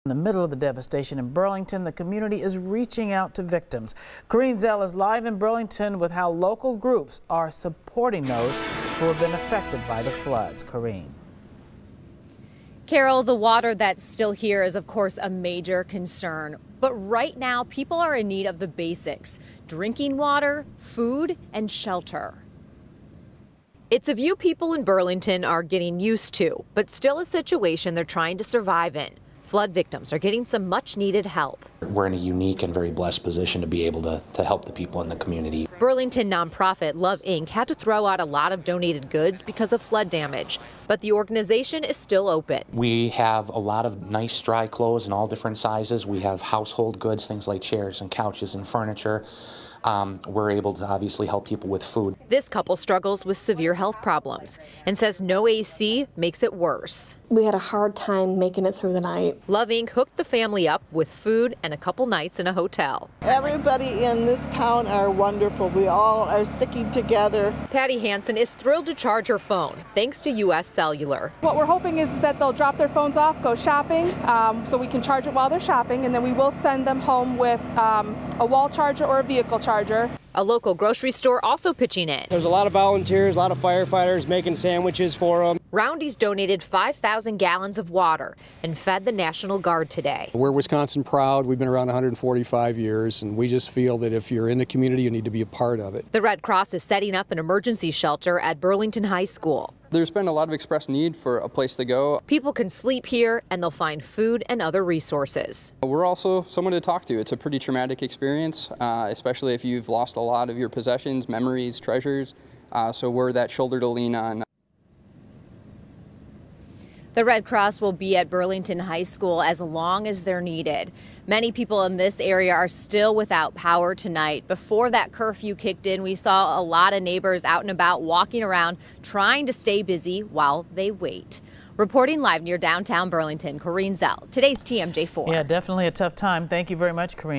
In the middle of the devastation in Burlington, the community is reaching out to victims. Corrine Zell is live in Burlington with how local groups are supporting those who have been affected by the floods. Corrine. Carol, the water that's still here is, of course, a major concern. But right now, people are in need of the basics: drinking water, food, and shelter. It's a view people in Burlington are getting used to, but still a situation they're trying to survive in. Flood victims are getting some much-needed help. We're in a unique and very blessed position to be able to help the people in the community. Burlington nonprofit Love Inc. had to throw out a lot of donated goods because of flood damage, but the organization is still open. We have a lot of nice dry clothes in all different sizes. We have household goods, things like chairs and couches and furniture. We're able to obviously help people with food. This couple struggles with severe health problems and says no AC makes it worse. We had a hard time making it through the night. Love Inc. hooked the family up with food and a couple nights in a hotel. Everybody in this town are wonderful. We all are sticking together. Patty Hansen is thrilled to charge her phone thanks to U.S. Cellular. What we're hoping is that they'll drop their phones off, go shopping, so we can charge it while they're shopping, and then we will send them home with a wall charger or a vehicle charger. A local grocery store also pitching in. There's a lot of volunteers, a lot of firefighters making sandwiches for them. Roundy's donated 5,000 gallons of water and fed the National Guard today. We're Wisconsin proud. We've been around 145 years, and we just feel that if you're in the community, you need to be a part of it. The Red Cross is setting up an emergency shelter at Burlington High School. There's been a lot of expressed need for a place to go. People can sleep here and they'll find food and other resources. We're also someone to talk to. It's a pretty traumatic experience, especially if you've lost a lot of your possessions, memories, treasures. So we're that shoulder to lean on. The Red Cross will be at Burlington High School as long as they're needed. Many people in this area are still without power tonight. Before that curfew kicked in, we saw a lot of neighbors out and about walking around trying to stay busy while they wait. Reporting live near downtown Burlington, Corrine Zell, today's TMJ4. Yeah, definitely a tough time. Thank you very much, Corrine.